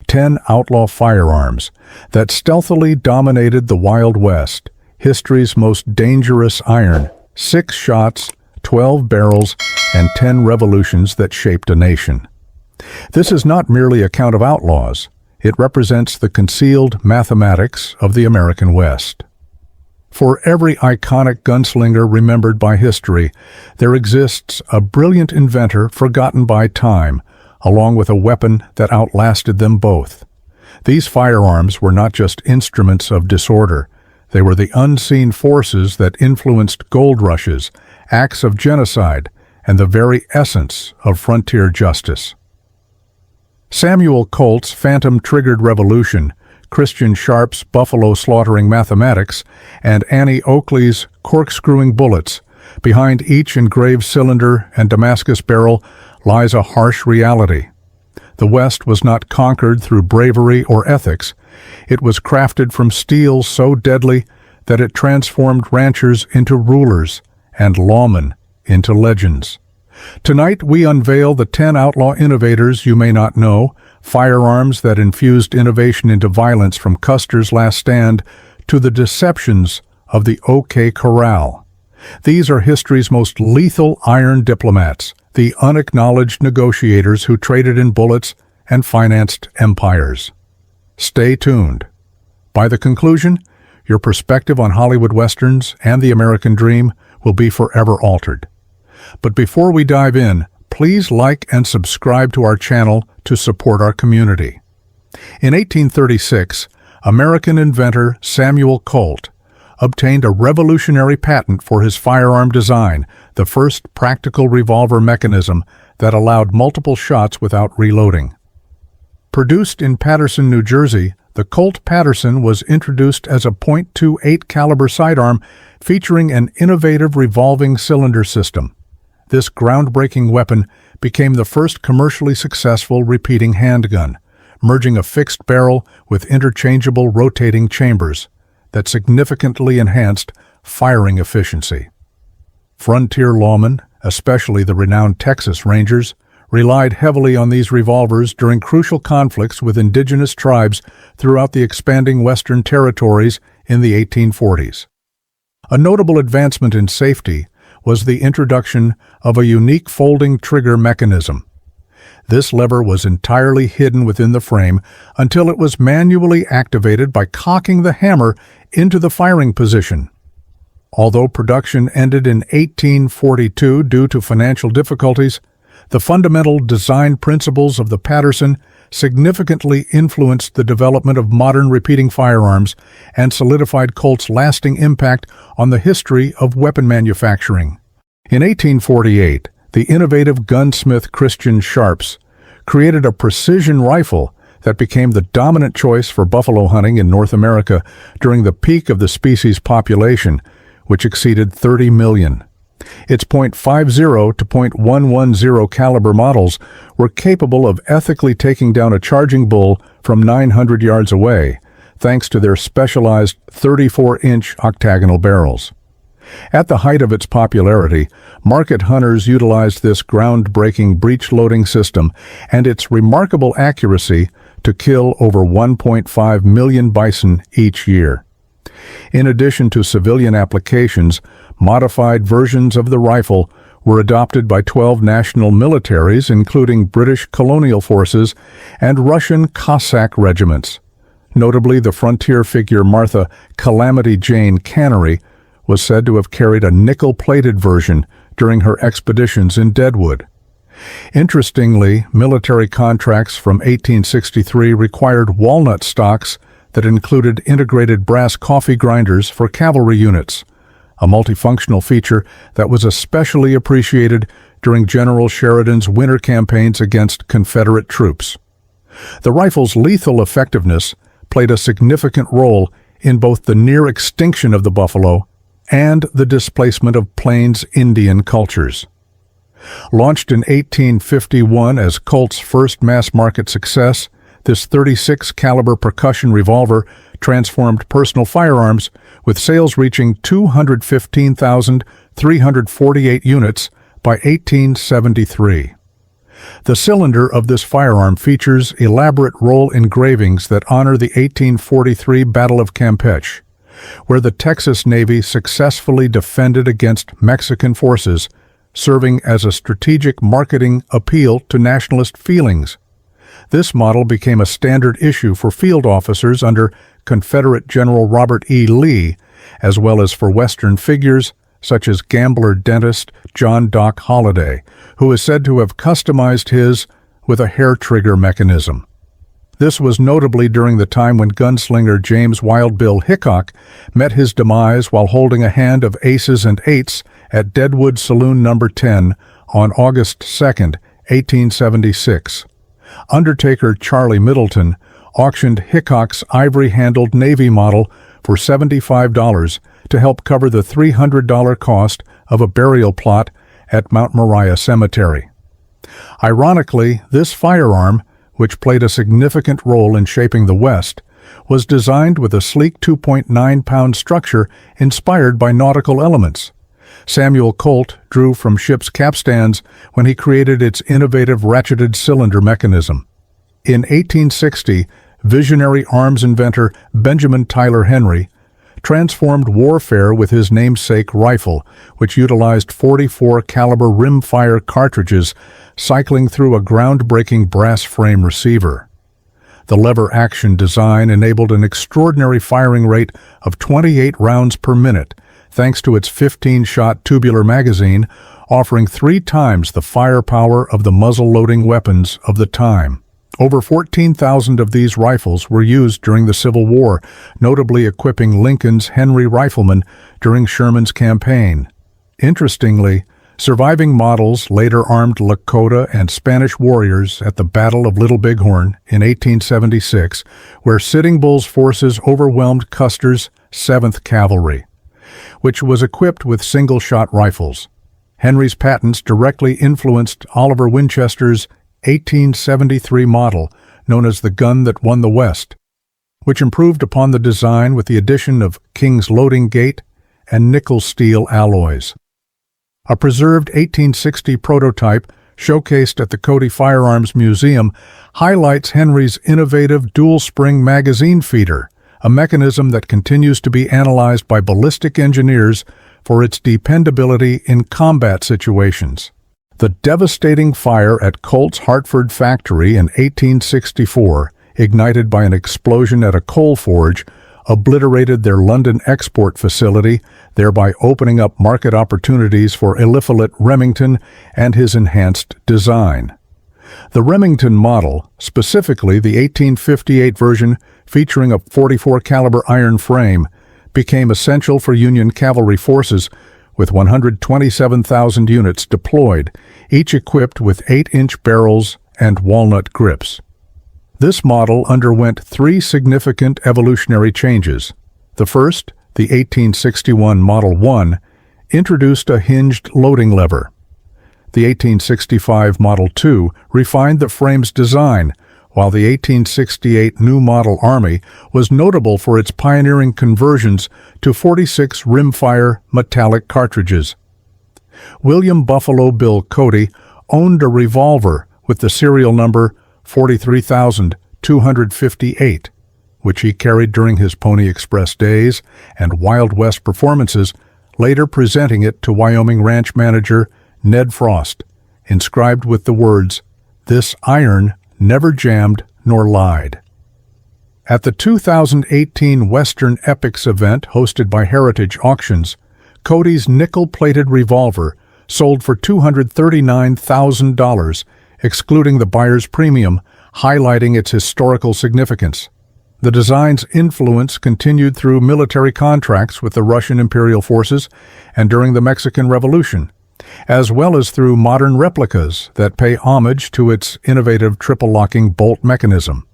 10 outlaw firearms that stealthily dominated the Wild West, history's most dangerous iron, 6 shots, 12 barrels, and 10 revolutions that shaped a nation. This is not merely a count of outlaws. It represents the concealed mathematics of the American West. For every iconic gunslinger remembered by history, there exists a brilliant inventor forgotten by time, along with a weapon that outlasted them both. These firearms were not just instruments of disorder. They were the unseen forces that influenced gold rushes, acts of genocide, and the very essence of frontier justice. Samuel Colt's phantom-triggered revolution, Christian Sharpe's buffalo-slaughtering mathematics, and Annie Oakley's corkscrewing bullets. Behind each engraved cylinder and Damascus barrel lies a harsh reality. The West was not conquered through bravery or ethics. It was crafted from steel so deadly that it transformed ranchers into rulers and lawmen into legends. Tonight we unveil the 10 outlaw innovators you may not know, firearms that infused innovation into violence, from Custer's Last Stand to the deceptions of the OK Corral. These are history's most lethal iron diplomats, the unacknowledged negotiators who traded in bullets and financed empires. Stay tuned. By the conclusion, your perspective on Hollywood westerns and the American dream will be forever altered. But before we dive in, please like and subscribe to our channel to support our community. In 1836, American inventor Samuel Colt obtained a revolutionary patent for his firearm design, the first practical revolver mechanism that allowed multiple shots without reloading. Produced in Paterson, New Jersey, the Colt Patterson was introduced as a .28 caliber sidearm featuring an innovative revolving cylinder system. This groundbreaking weapon became the first commercially successful repeating handgun, merging a fixed barrel with interchangeable rotating chambers that significantly enhanced firing efficiency. Frontier lawmen, especially the renowned Texas Rangers, relied heavily on these revolvers during crucial conflicts with indigenous tribes throughout the expanding Western territories in the 1840s. A notable advancement in safety was the introduction of a unique folding trigger mechanism. This lever was entirely hidden within the frame until it was manually activated by cocking the hammer into the firing position. Although production ended in 1842 due to financial difficulties, the fundamental design principles of the Patterson significantly influenced the development of modern repeating firearms and solidified Colt's lasting impact on the history of weapon manufacturing. In 1848, the innovative gunsmith Christian Sharpe created a precision rifle that became the dominant choice for buffalo hunting in North America during the peak of the species' population, which exceeded 30 million. Its .50 to .110 caliber models were capable of ethically taking down a charging bull from 900 yards away, thanks to their specialized 34-inch octagonal barrels. At the height of its popularity, market hunters utilized this groundbreaking breech-loading system and its remarkable accuracy to kill over 1.5 million bison each year. In addition to civilian applications, modified versions of the rifle were adopted by 12 national militaries, including British colonial forces and Russian Cossack regiments. Notably, the frontier figure Martha Calamity Jane Cannery was said to have carried a nickel-plated version during her expeditions in Deadwood. Interestingly, military contracts from 1863 required walnut stocks that included integrated brass coffee grinders for cavalry units, a multifunctional feature that was especially appreciated during General Sheridan's winter campaigns against Confederate troops. The rifle's lethal effectiveness played a significant role in both the near extinction of the buffalo and the displacement of Plains Indian cultures. Launched in 1851 as Colt's first mass-market success, this 36 caliber percussion revolver transformed personal firearms, with sales reaching 215,348 units by 1873. The cylinder of this firearm features elaborate roll engravings that honor the 1843 Battle of Campeche, where the Texas Navy successfully defended against Mexican forces, serving as a strategic marketing appeal to nationalist feelings. This model became a standard issue for field officers under Confederate General Robert E. Lee, as well as for Western figures such as gambler dentist John Doc Holliday, who is said to have customized his with a hair trigger mechanism. This was notably during the time when gunslinger James Wild Bill Hickok met his demise while holding a hand of aces and eights at Deadwood Saloon No. 10 on August 2, 1876. Undertaker Charlie Middleton auctioned Hickok's ivory-handled Navy model for $75 to help cover the $300 cost of a burial plot at Mount Moriah Cemetery. Ironically, this firearm, which played a significant role in shaping the West, was designed with a sleek 2.9-pound structure inspired by nautical elements. Samuel Colt drew from ship's capstans when he created its innovative ratcheted cylinder mechanism. In 1860, visionary arms inventor Benjamin Tyler Henry transformed warfare with his namesake rifle, which utilized .44 caliber rimfire cartridges cycling through a groundbreaking brass frame receiver. The lever-action design enabled an extraordinary firing rate of 28 rounds per minute, thanks to its 15-shot tubular magazine, offering 3 times the firepower of the muzzle-loading weapons of the time. Over 14,000 of these rifles were used during the Civil War, notably equipping Lincoln's Henry Riflemen during Sherman's campaign. Interestingly, surviving models later armed Lakota and Spanish warriors at the Battle of Little Bighorn in 1876, where Sitting Bull's forces overwhelmed Custer's 7th Cavalry, which was equipped with single-shot rifles. Henry's patents directly influenced Oliver Winchester's 1873 model, known as the gun that won the West, which improved upon the design with the addition of King's loading gate and nickel steel alloys. A preserved 1860 prototype showcased at the Cody Firearms Museum highlights Henry's innovative dual-spring magazine feeder, a mechanism that continues to be analyzed by ballistic engineers for its dependability in combat situations. The devastating fire at Colt's Hartford factory in 1864, ignited by an explosion at a coal forge, obliterated their London export facility, thereby opening up market opportunities for Eliphalet Remington and his enhanced design. The Remington model, specifically the 1858 version featuring a .44 caliber iron frame, became essential for Union cavalry forces, with 127,000 units deployed, each equipped with 8-inch barrels and walnut grips. This model underwent 3 significant evolutionary changes. The first, the 1861 Model 1, introduced a hinged loading lever. The 1865 Model 2 refined the frame's design, while the 1868 New Model Army was notable for its pioneering conversions to 46 rimfire metallic cartridges. William Buffalo Bill Cody owned a revolver with the serial number 43,258, which he carried during his Pony Express days and Wild West performances, later presenting it to Wyoming ranch manager Ned Frost, inscribed with the words, "This iron never jammed nor lied." At the 2018 Western Epics event hosted by Heritage Auctions, Cody's nickel-plated revolver sold for $239,000, excluding the buyer's premium, highlighting its historical significance. The design's influence continued through military contracts with the Russian Imperial Forces and during the Mexican Revolution, as well as through modern replicas that pay homage to its innovative triple-locking bolt mechanism.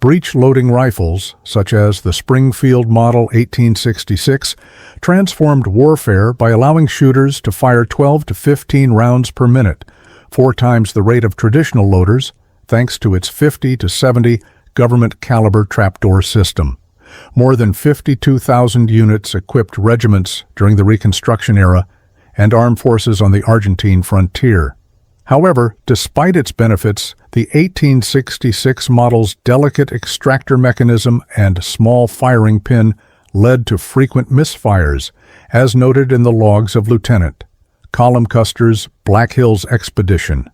Breech-loading rifles, such as the Springfield Model 1866, transformed warfare by allowing shooters to fire 12 to 15 rounds per minute, 4 times the rate of traditional loaders, thanks to its 50 to 70 government-caliber trapdoor system. More than 52,000 units equipped regiments during the Reconstruction era and armed forces on the Argentine frontier. However, despite its benefits, the 1866 model's delicate extractor mechanism and small firing pin led to frequent misfires, as noted in the logs of Lieutenant Colum Custer's Black Hills expedition.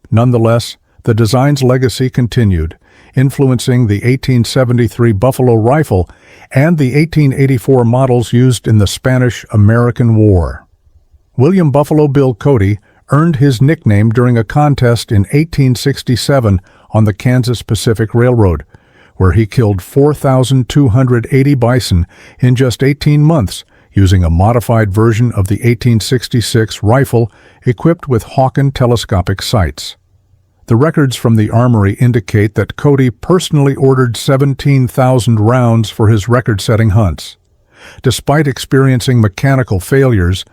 Nonetheless, the design's legacy continued, influencing the 1873 Buffalo rifle and the 1884 models used in the Spanish-American War. William Buffalo Bill Cody earned his nickname during a contest in 1867 on the Kansas Pacific Railroad, where he killed 4,280 bison in just 18 months using a modified version of the 1866 rifle equipped with Hawken telescopic sights. The records from the armory indicate that Cody personally ordered 17,000 rounds for his record-setting hunts. Despite experiencing mechanical failures,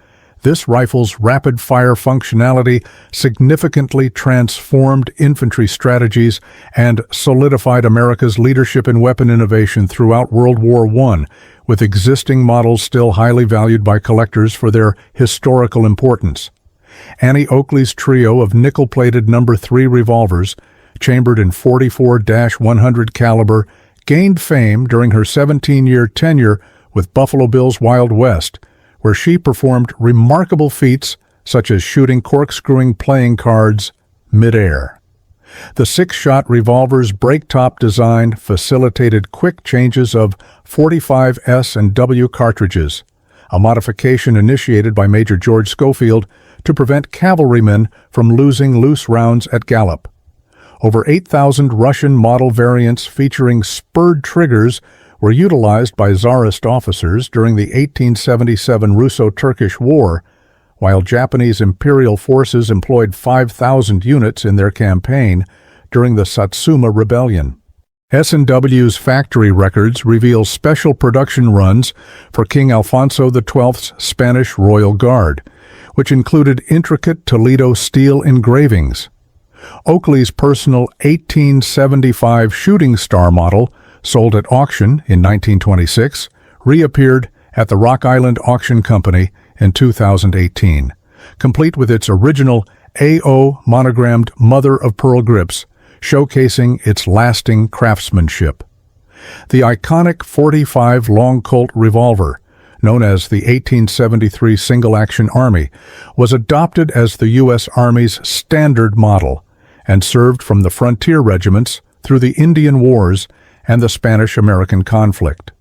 this rifle's rapid-fire functionality significantly transformed infantry strategies and solidified America's leadership in weapon innovation throughout World War I, with existing models still highly valued by collectors for their historical importance. Annie Oakley's trio of nickel-plated No. 3 revolvers, chambered in .44-100 caliber, gained fame during her 17-year tenure with Buffalo Bill's Wild West, where she performed remarkable feats such as shooting corkscrewing playing cards mid-air. The six-shot revolver's break-top design facilitated quick changes of 45 S and W cartridges, a modification initiated by Major George Schofield to prevent cavalrymen from losing loose rounds at gallop. Over 8,000 Russian model variants featuring spurred triggers were utilized by Tsarist officers during the 1877 Russo-Turkish War, while Japanese imperial forces employed 5,000 units in their campaign during the Satsuma Rebellion. S&W's factory records reveal special production runs for King Alfonso XII's Spanish Royal Guard, which included intricate Toledo steel engravings. Oakley's personal 1875 Shooting Star model, sold at auction in 1926, reappeared at the Rock Island Auction Company in 2018, complete with its original AO monogrammed mother-of-pearl grips, showcasing its lasting craftsmanship. The iconic .45 Long Colt revolver, known as the 1873 Single-Action Army, was adopted as the U.S. Army's standard model and served from the frontier regiments through the Indian Wars and the Spanish-American conflict.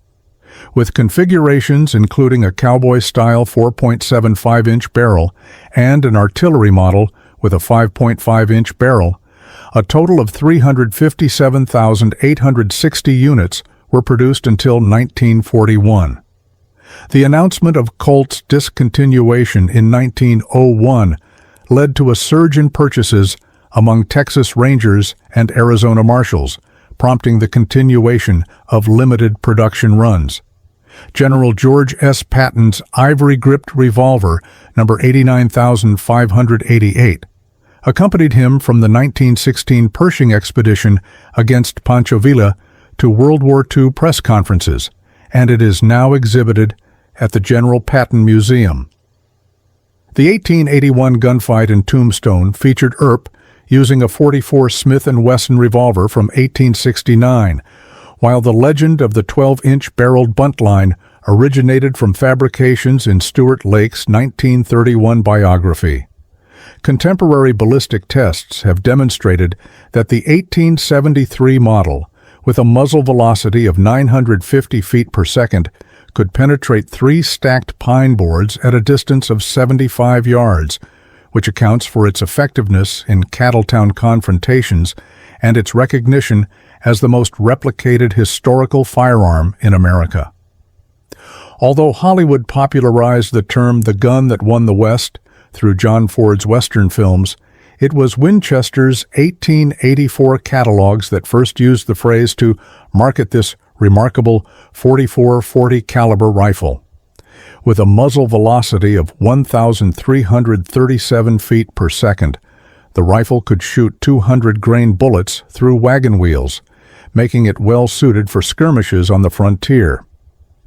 With configurations including a cowboy-style 4.75-inch barrel and an artillery model with a 5.5-inch barrel, a total of 357,860 units were produced until 1941. The announcement of Colt's discontinuation in 1901 led to a surge in purchases among Texas Rangers and Arizona Marshals, prompting the continuation of limited production runs. General George S. Patton's ivory-gripped revolver, number 89,588, accompanied him from the 1916 Pershing expedition against Pancho Villa to World War II press conferences, and it is now exhibited at the General Patton Museum. The 1881 gunfight in Tombstone featured Earp using a .44 Smith & Wesson revolver from 1869, while the legend of the 12-inch barreled buntline originated from fabrications in Stuart Lake's 1931 biography. Contemporary ballistic tests have demonstrated that the 1873 model, with a muzzle velocity of 950 feet per second, could penetrate 3 stacked pine boards at a distance of 75 yards, which accounts for its effectiveness in Cattletown confrontations and its recognition as the most replicated historical firearm in America. Although Hollywood popularized the term "the gun that won the West" through John Ford's Western films, it was Winchester's 1884 catalogs that first used the phrase to market this remarkable .44-40 caliber rifle. With a muzzle velocity of 1,337 feet per second, the rifle could shoot 200-grain bullets through wagon wheels, making it well-suited for skirmishes on the frontier.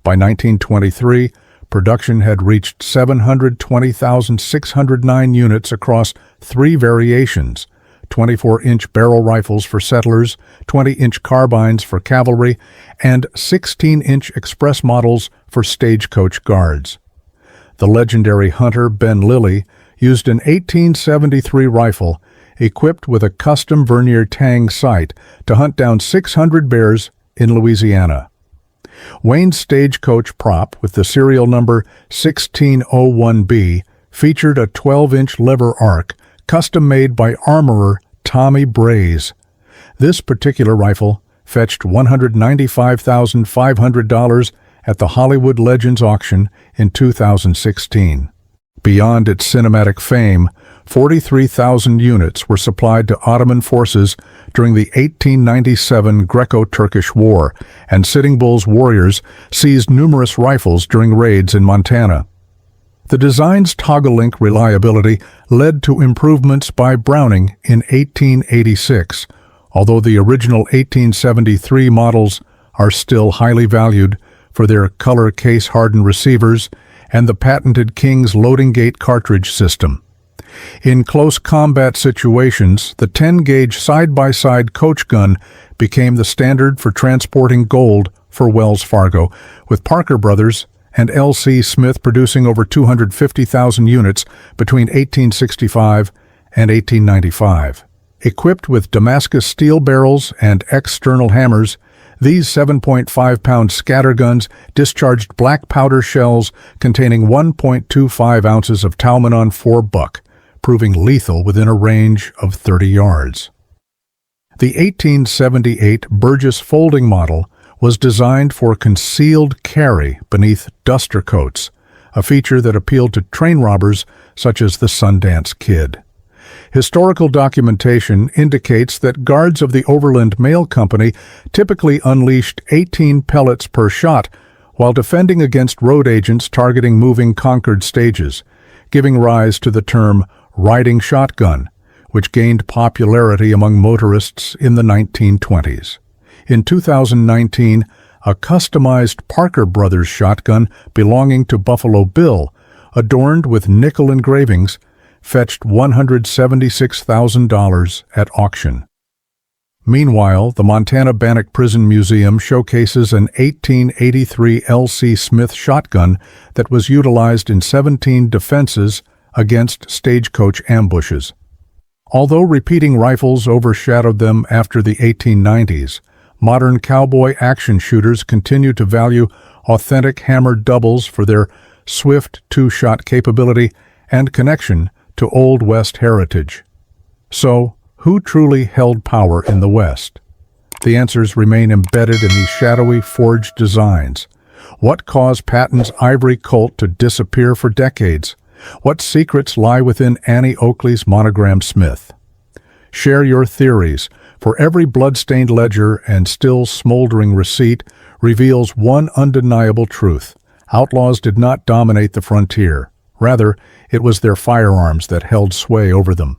By 1923, production had reached 720,609 units across 3 variations: 24-inch barrel rifles for settlers, 20-inch carbines for cavalry, and 16-inch express models for stagecoach guards. The legendary hunter Ben Lilly used an 1873 rifle equipped with a custom Vernier Tang sight to hunt down 600 bears in Louisiana. Wayne's stagecoach prop with the serial number 1601B featured a 12-inch lever arc custom-made by armorer Tommy Braze. This particular rifle fetched $195,500 at the Hollywood Legends auction in 2016. Beyond its cinematic fame, 43,000 units were supplied to Ottoman forces during the 1897 Greco-Turkish War, and Sitting Bull's warriors seized numerous rifles during raids in Montana. The design's toggle-link reliability led to improvements by Browning in 1886, although the original 1873 models are still highly valued for their color case-hardened receivers and the patented King's loading gate cartridge system. In close combat situations, the 10-gauge side-by-side coach gun became the standard for transporting gold for Wells Fargo, with Parker Brothers and L.C. Smith producing over 250,000 units between 1865 and 1895. Equipped with Damascus steel barrels and external hammers, these 7.5-pound scatterguns discharged black powder shells containing 1.25 ounces of Taumanon 4 buck, proving lethal within a range of 30 yards. The 1878 Burgess folding model was designed for concealed carry beneath duster coats, a feature that appealed to train robbers such as the Sundance Kid. Historical documentation indicates that guards of the Overland Mail Company typically unleashed 18 pellets per shot while defending against road agents targeting moving Concord stages, giving rise to the term riding shotgun, which gained popularity among motorists in the 1920s. In 2019, a customized Parker Brothers shotgun belonging to Buffalo Bill, adorned with nickel engravings, fetched $176,000 at auction. Meanwhile, the Montana Bannock Prison Museum showcases an 1883 L.C. Smith shotgun that was utilized in 17 defenses against stagecoach ambushes. Although repeating rifles overshadowed them after the 1890s, modern cowboy action shooters continue to value authentic hammered doubles for their swift two-shot capability and connection to Old West heritage. So, who truly held power in the West? The answers remain embedded in these shadowy, forged designs. What caused Patton's ivory Colt to disappear for decades? What secrets lie within Annie Oakley's monogram Smith? Share your theories, for every blood-stained ledger and still smoldering receipt reveals one undeniable truth. Outlaws did not dominate the frontier. Rather, it was their firearms that held sway over them.